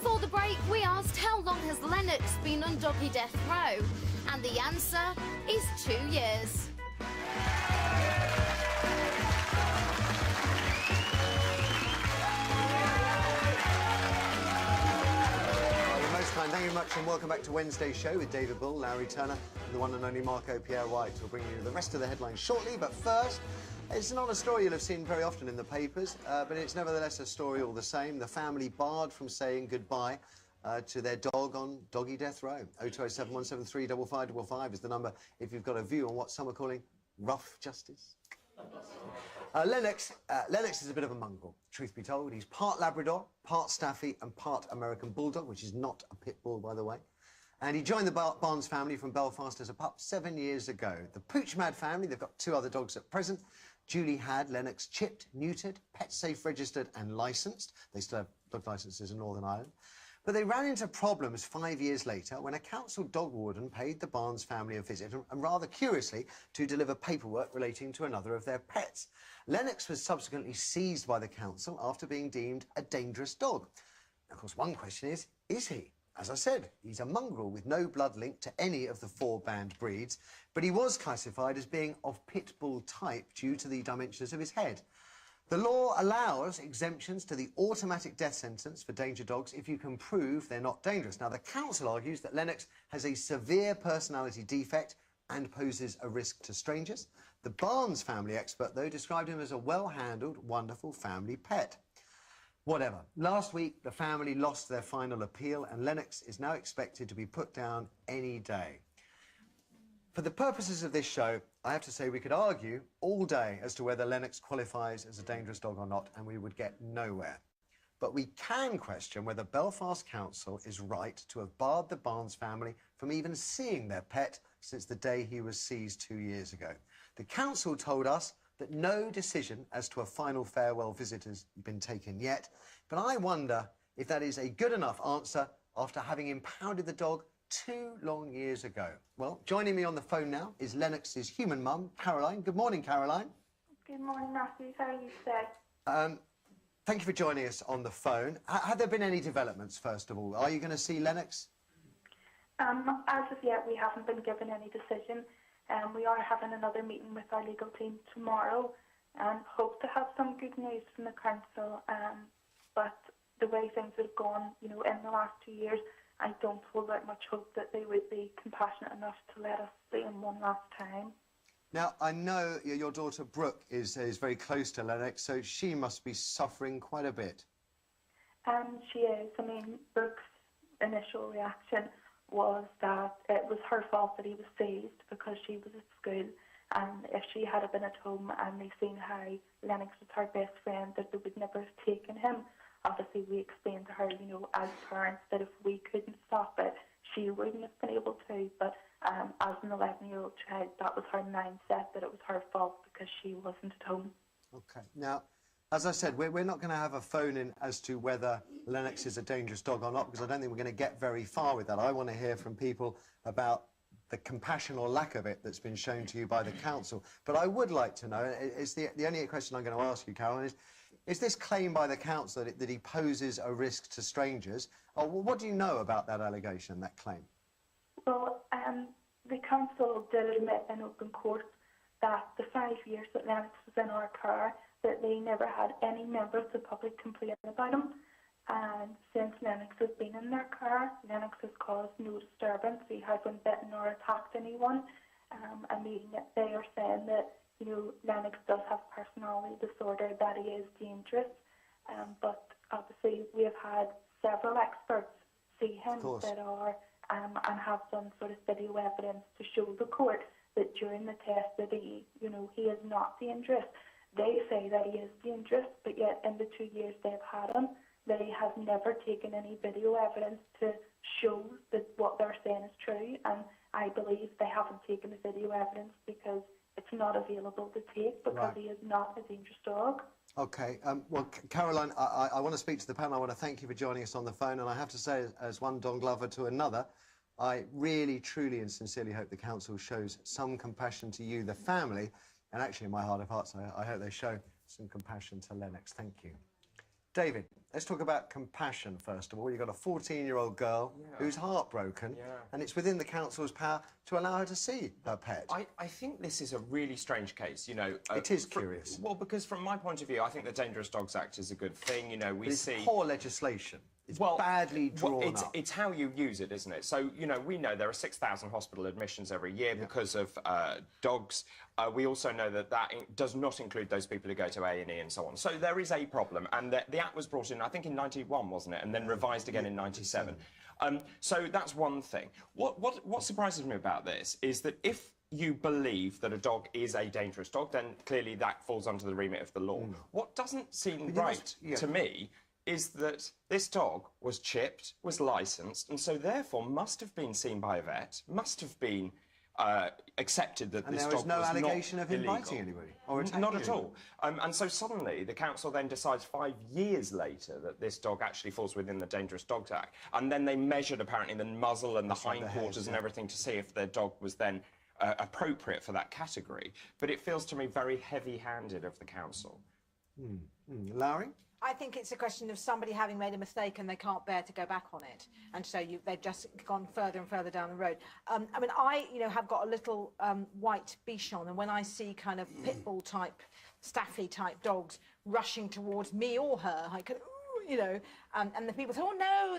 Before the break, we asked how long has Lennox been on doggy death row? And the answer is 2 years. Thank you very much and welcome back to Wednesday's show with David Bull, Larry Turner and the one and only Marco Pierre Wright. We'll bring you the rest of the headlines shortly, but first, it's not a story you'll have seen very often in the papers, but it's nevertheless a story all the same. The family barred from saying goodbye to their dog on doggy death row. 0207 173 5555 is the number if you've got a view on what some are calling rough justice. Lennox is a bit of a mongrel, truth be told. He's part Labrador, part Staffy and part American Bulldog, which is not a pit bull, by the way. And he joined the Barnes family from Belfast as a pup 7 years ago. The Pooch Mad family, they've got 2 other dogs at present. Julie had Lennox chipped, neutered, pet safe registered and licensed. They still have dog licenses in Northern Ireland. But they ran into problems 5 years later when a council dog warden paid the Barnes family a visit and rather curiously to deliver paperwork relating to another of their pets. Lennox was subsequently seized by the council after being deemed a dangerous dog. Of course, one question is he? As I said, he's a mongrel with no blood link to any of the 4 banned breeds, but he was classified as being of pit bull type due to the dimensions of his head. The law allows exemptions to the automatic death sentence for danger dogs if you can prove they're not dangerous. Now, the council argues that Lennox has a severe personality defect and poses a risk to strangers. The Barnes family expert, though, described him as a well-handled, wonderful family pet. Whatever. Last week, the family lost their final appeal, and Lennox is now expected to be put down any day. For the purposes of this show, I have to say we could argue all day as to whether Lennox qualifies as a dangerous dog or not, and we would get nowhere. But we can question whether Belfast Council is right to have barred the Barnes family from even seeing their pet since the day he was seized 2 years ago. The council told us that no decision as to a final farewell visit has been taken yet, but I wonder if that is a good enough answer after having impounded the dog 2 long years ago. Well, joining me on the phone now is Lennox's human mum, Caroline. Good morning, Caroline. Good morning, Matthew. How are you today? Thank you for joining us on the phone. Have there been any developments, first of all? Are you going to see Lennox? As of yet, we haven't been given any decision. We are having another meeting with our legal team tomorrow and hope to have some good news from the council. But the way things have gone, in the last 2 years, I don't hold that much hope that they would be compassionate enough to let us see him one last time. Now, I know your daughter Brooke is very close to Lennox, so she must be suffering quite a bit. She is. I mean, Brooke's initial reaction was that it was her fault that he was seized because she was at school, and if she had been at home and they seen how Lennox was her best friend, that they would never have taken him. Obviously, we explained to her, as parents, that if we couldn't stop it, she wouldn't have been able to. But as an 11-year-old child, that was her mindset, that it was her fault because she wasn't at home. OK. Now, as I said, we're not going to have a phone-in as to whether Lennox is a dangerous dog or not, because I don't think we're going to get very far with that. I want to hear from people about the compassion or lack of it that's been shown to you by the council. But I would like to know, it's the only question I'm going to ask you, Caroline, is this claim by the council that he poses a risk to strangers? Or what do you know about that allegation, that claim? Well, the council did admit in open court that the 5 years that Lennox was in our care, that they never had any member of the public complain about him. And since Lennox has been in their care, Lennox has caused no disturbance. He hasn't bitten or attacked anyone. They are saying that, Lennox does have personality disorder, that he is dangerous. But obviously we have had several experts see him that are and have done sort of video evidence to show the court that during the test that he is not dangerous. They say that he is dangerous, but yet in the 2 years they've had him, they have never taken any video evidence to show that what they're saying is true. And I believe they haven't taken the video evidence because it's not available to take, because he is not a dangerous dog. OK. Well, Caroline, I want to speak to the panel. I want to thank you for joining us on the phone. And I have to say, as one dog lover to another, I really, truly and sincerely hope the council shows some compassion to you, the family, and actually in my heart of hearts, I hope they show some compassion to Lennox. Thank you. David, let's talk about compassion, first of all. You've got a 14-year-old girl who's heartbroken, and it's within the council's power to allow her to see her pet. I think this is a really strange case, you know. It is curious. Well, because from my point of view, I think the Dangerous Dogs Act is a good thing, you know, It's poor legislation. It's badly drawn up. It's how you use it, isn't it? So, you know, we know there are 6,000 hospital admissions every year because of dogs. We also know that does not include those people who go to A&E and so on. So there is a problem, and the Act was brought in, I think, in 91, wasn't it? And then revised again in 97. So that's one thing. What surprises me about this is that if you believe that a dog is a dangerous dog, then clearly that falls under the remit of the law. What doesn't seem right to me is that this dog was chipped, was licensed, and so therefore must have been seen by a vet, must have been accepted that this dog was not illegal. And there was no allegation of him biting anybody or attacking Not at all. And so suddenly the council then decides 5 years later that this dog actually falls within the Dangerous Dogs Act, and then they measured apparently the muzzle and the hindquarters and everything to see if their dog was then appropriate for that category. But it feels to me very heavy-handed of the council. Lowry? I think it's a question of somebody having made a mistake and they can't bear to go back on it, and so they've just gone further and further down the road. I mean, I have got a little white Bichon, and when I see kind of pit bull type, staffy type dogs rushing towards me or her, I can. You know, and the people say, "Oh no,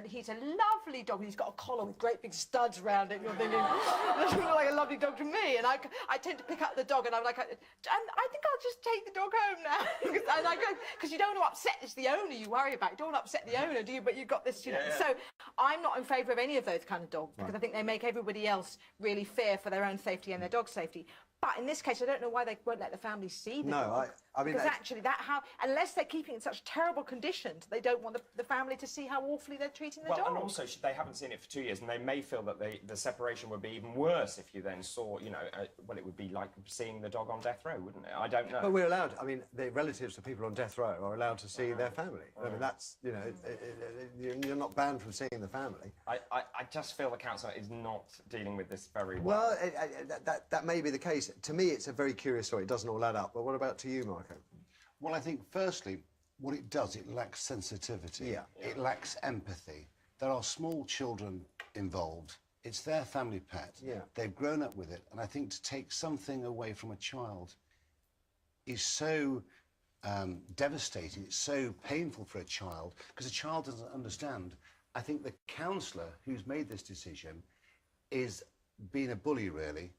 he's a lovely dog. He's got a collar with great big studs around it." And you're thinking, "Doesn't look like a lovely dog to me." And I tend to pick up the dog, and I'm like, "I think I'll just take the dog home now," because you don't want to upset. It's the owner you worry about. You don't want to upset the owner, do you? But you've got this, you know. So I'm not in favour of any of those kind of dogs because I think they make everybody else really fear for their own safety and their dog's safety. But in this case, I don't know why they won't let the family see the dog. I mean, because actually, unless they're keeping it in such terrible conditions, they don't want the family to see how awfully they're treating the dog. And also, they haven't seen it for 2 years, and they may feel that the separation would be even worse if you then saw, you know, well, it would be like seeing the dog on death row, wouldn't it? I don't know. But we're allowed. I mean, the relatives of people on death row are allowed to see their family. I mean, that's, you know, you're not banned from seeing the family. I just feel the council is not dealing with this very well. Well, that may be the case. To me, it's a very curious story. It doesn't all add up. But what about to you, Marco? Well, I think, firstly, what it does, it lacks sensitivity. Yeah. It lacks empathy. There are small children involved. It's their family pet. Yeah. They've grown up with it. And I think to take something away from a child is so devastating. It's so painful for a child because a child doesn't understand. I think the counsellor who's made this decision is being a bully, really.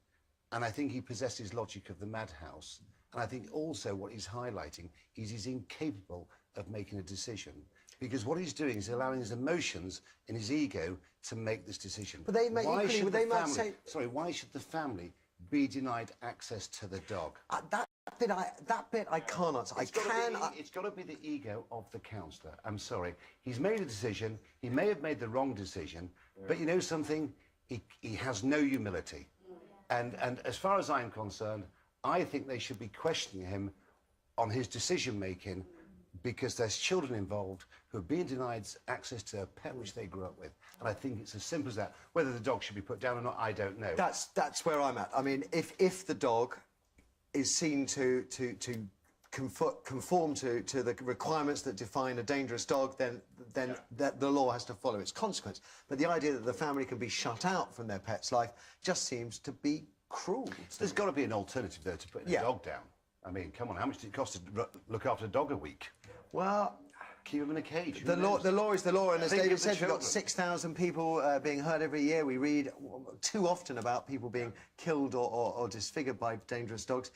And I think he possesses logic of the madhouse. And I think also what he's highlighting is he's incapable of making a decision. Because what he's doing is allowing his emotions and his ego to make this decision. But they may why should the family, might say... Sorry, why should the family be denied access to the dog? That bit I can't answer. It's got to be the ego of the counsellor. I'm sorry. He's made a decision. He may have made the wrong decision. But you know something? He has no humility. And as far as I'm concerned, I think they should be questioning him on his decision-making because there's children involved who are being denied access to a pet which they grew up with. And I think it's as simple as that. Whether the dog should be put down or not, I don't know. That's where I'm at. I mean, if the dog is seen to conform to the requirements that define a dangerous dog, then the law has to follow its consequence. But the idea that the family can be shut out from their pet's life just seems to be cruel. There's got to be an alternative, though, to putting a dog down. I mean, come on, how much does it cost to look after a dog a week? Well, keep him in a cage. The law is the law, and as David said, we've got 6,000 people being hurt every year. We read too often about people being killed or disfigured by dangerous dogs.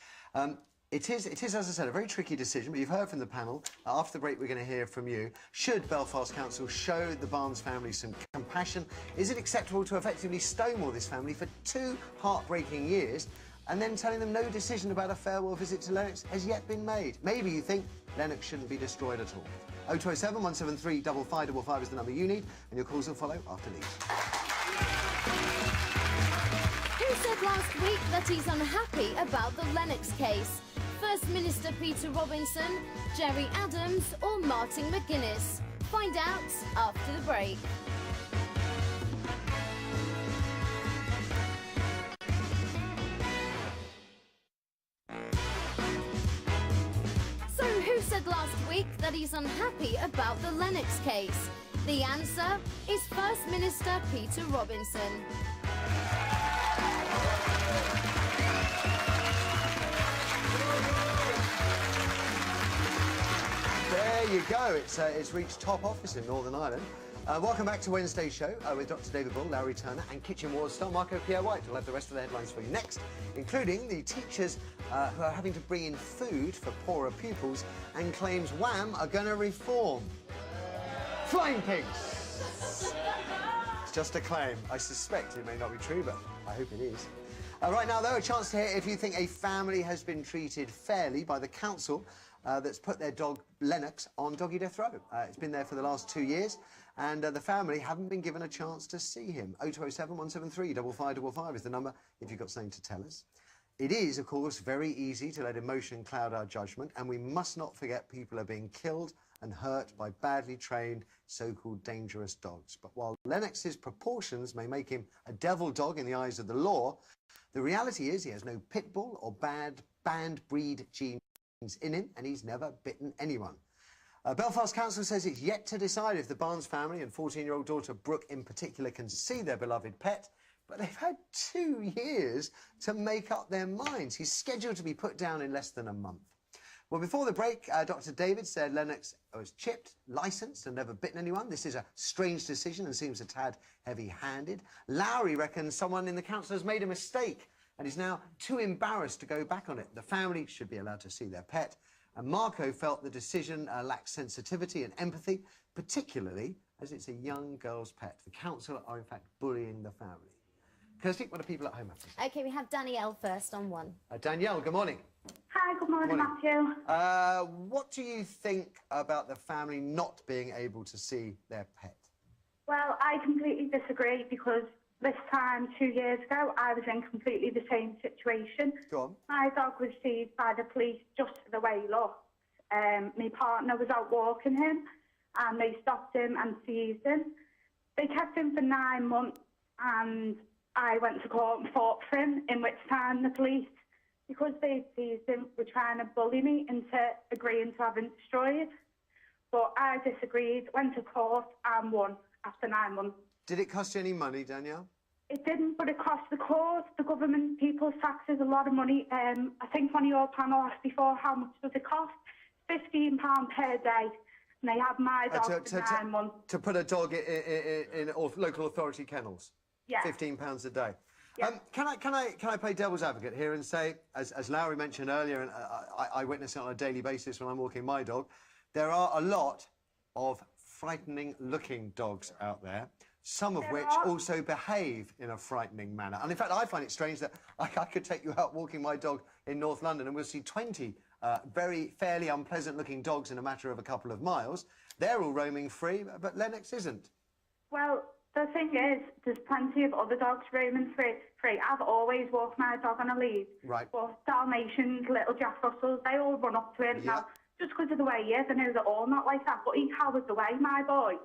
It is, as I said, a very tricky decision, but you've heard from the panel. After the break, we're going to hear from you. Should Belfast Council show the Barnes family some compassion? Is it acceptable to effectively stonewall this family for 2 heartbreaking years and then telling them no decision about a farewell visit to Lennox has yet been made? Maybe you think Lennox shouldn't be destroyed at all. 0207 173 5555 is the number you need, and your calls will follow after these. Who said last week that he's unhappy about the Lennox case? First Minister Peter Robinson, Jerry Adams or Martin McGuinness? Find out after the break. So who said last week that that he's unhappy about the Lennox case? The answer is First Minister Peter Robinson. There you go. It's reached top office in Northern Ireland. Welcome back to Wednesday's show with Dr. David Bull, Larry Turner and Kitchen Wars star Marco Pierre White. We'll have the rest of the headlines for you next, including the teachers who are having to bring in food for poorer pupils and claims Wham are going to reform. Flying pigs! It's just a claim. I suspect it may not be true, but I hope it is. Right now, though, a chance to hear if you think a family has been treated fairly by the council that's put their dog, Lennox, on doggy death row. It's been there for the last 2 years, and the family haven't been given a chance to see him. 0207 173 5555 is the number if you've got something to tell us. It is, of course, very easy to let emotion cloud our judgment, and we must not forget people are being killed and hurt by badly trained, so-called dangerous dogs. But while Lennox's proportions may make him a devil dog in the eyes of the law, the reality is he has no pit bull or banned breed genes in him, and he's never bitten anyone. Belfast Council says it's yet to decide if the Barnes family and 14-year-old daughter Brooke in particular can see their beloved pet, but they've had 2 years to make up their minds. He's scheduled to be put down in less than a month. Well, before the break, Dr. David said Lennox was chipped, licensed and never bitten anyone. This is a strange decision and seems a tad heavy-handed. Lowry reckons someone in the council has made a mistake and is now too embarrassed to go back on it. The family should be allowed to see their pet. And Marco felt the decision lacks sensitivity and empathy, particularly as it's a young girl's pet. The council are, in fact, bullying the family. Kirsty, what do people at home have to say? OK, we have Danielle first on one. Danielle, good morning. Hi, good morning, Matthew. What do you think about the family not being able to see their pet? Well, I completely disagree because this time 2 years ago, I was in completely the same situation. Go on. My dog was seized by the police just for the way he looked. My partner was out walking him and they stopped him and seized him. They kept him for 9 months and I went to court and fought for him, in which time the police, because they seized him, were trying to bully me into agreeing to have him destroyed. But I disagreed, went to court and won after 9 months. Did it cost you any money, Danielle? It didn't, but it cost the court, the government, people's taxes, a lot of money. I think one of your panel asked before how much does it cost? £15 per day. And they had my dog for 9 months. To put a dog in local authority kennels? Yeah. £15 a day. Yeah. Can I play devil's advocate here and say, as Lowry mentioned earlier, and I witness it on a daily basis when I'm walking my dog, there are a lot of frightening-looking dogs out there, some of which also behave in a frightening manner. And in fact, I find it strange that I could take you out walking my dog in North London and we'll see 20 fairly unpleasant-looking dogs in a matter of a couple of miles. They're all roaming free, but Lennox isn't. Well, the thing is, there's plenty of other dogs roaming free. I've always walked my dog on a lead. Right. But Dalmatians, little Jack Russells, they all run up to him. Yeah. Now, just because of the way he is, I know they're all not like that, but he cowers away, my boy.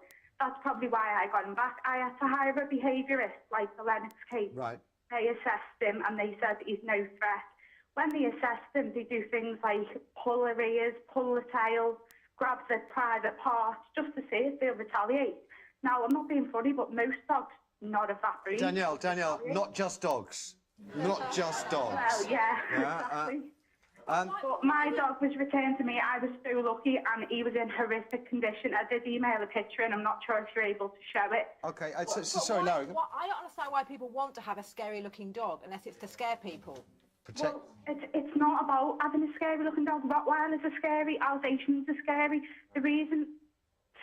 That's probably why I got him back. I had to hire a behaviourist, like the Lennox case. Right. They assessed him and they said he's no threat. When they assessed him, they do things like pull their ears, pull the tail, grab their private parts, just to see if they'll retaliate. Now, I'm not being funny, but most dogs, not of that breed. Danielle, not just dogs. Not just dogs. Well, yeah, exactly. But my dog was returned to me. I was so lucky, and he was in horrific condition. I did email a picture, and I'm not sure if you're able to show it. OK, sorry, Larry. I don't understand why people want to have a scary-looking dog unless it's to scare people. Well, it's not about having a scary-looking dog. Rottweilers are scary. Alsatians are scary. The reason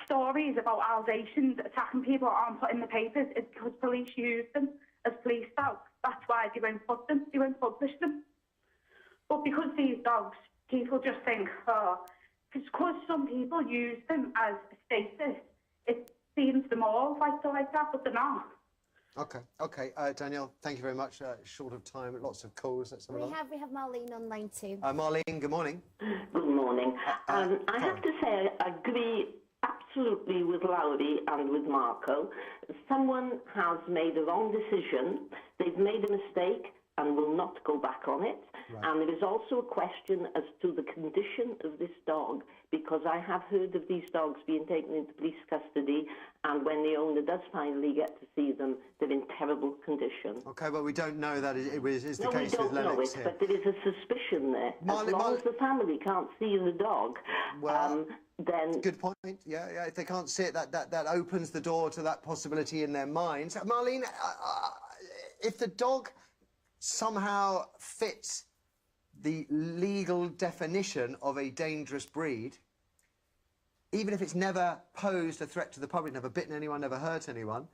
stories about Alsatians attacking people aren't put in the papers is because police use them as police dogs. That's why they won't put them. They won't publish them. But because these dogs, people just think, oh, because some people use them as a status, it seems them all like that, but they're not. OK, Danielle, thank you very much. Short of time, lots of calls. Let's have We have Marlene on line 2. Marlene, good morning. Good morning. I have to say I agree absolutely with Lowry and with Marco. Someone has made a wrong decision. They've made a mistake. and will not go back on it. Right. And there is also a question as to the condition of this dog, because I have heard of these dogs being taken into police custody, and when the owner does finally get to see them, they're in terrible condition. OK, well, we don't know that is the No, we case don't with Lennox know it, here. but there is a suspicion there. As long as the family can't see the dog, Well, then... Good point. Yeah, yeah. If they can't see it, that opens the door to that possibility in their minds. Marlene, if the dog somehow fits the legal definition of a dangerous breed, even if it's never posed a threat to the public, never bitten anyone, never hurt anyone,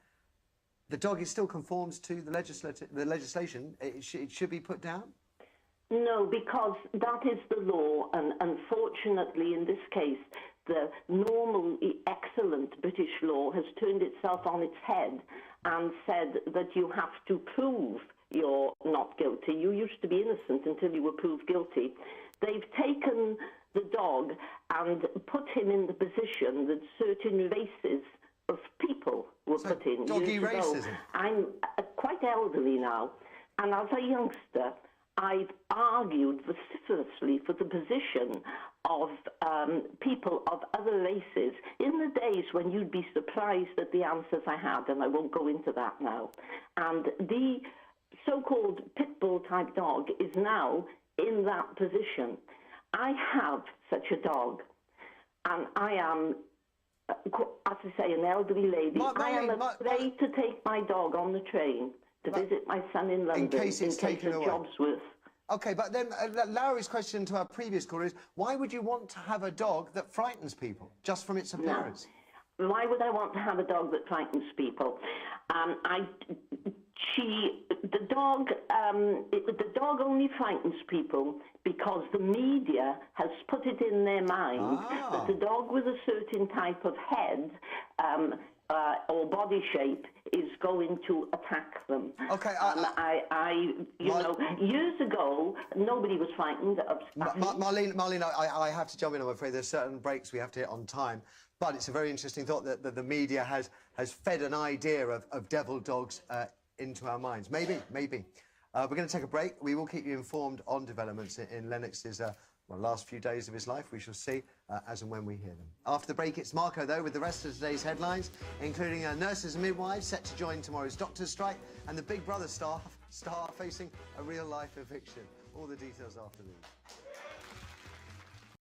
the dog still conforms to the legislation. It should be put down? No, because that is the law, and unfortunately in this case, the normal, excellent British law has turned itself on its head and said that you have to prove you're not guilty. You used to be innocent until you were proved guilty. They've taken the dog and put him in the position that certain races of people were put in. Doggy years ago. racism. I'm quite elderly now, and as a youngster, I've argued vociferously for the position of people of other races in the days when you'd be surprised at the answers I had, and I won't go into that now. And the so-called pit bull type dog is now in that position. I have such a dog, and I am, as I say, an elderly lady. I am afraid to take my dog on the train to visit my son in London in case it's taken away. Job's worth. OK, but then Larry's question to our previous caller is, why would you want to have a dog that frightens people just from its appearance? No. Why would I want to have a dog that frightens people? The dog only frightens people because the media has put it in their mind that the dog with a certain type of head or body shape is going to attack them. OK, years ago, nobody was frightened of... Marlene, I have to jump in, I'm afraid. There's certain breaks we have to hit on time. But it's a very interesting thought that the media has fed an idea of devil dogs into our minds. Maybe. We're going to take a break. We will keep you informed on developments in Lennox's last few days of his life. We shall see as and when we hear them. After the break, it's Marco, though, with the rest of today's headlines, including nurses and midwives set to join tomorrow's doctors' strike, and the Big Brother star facing a real-life eviction. All the details after these.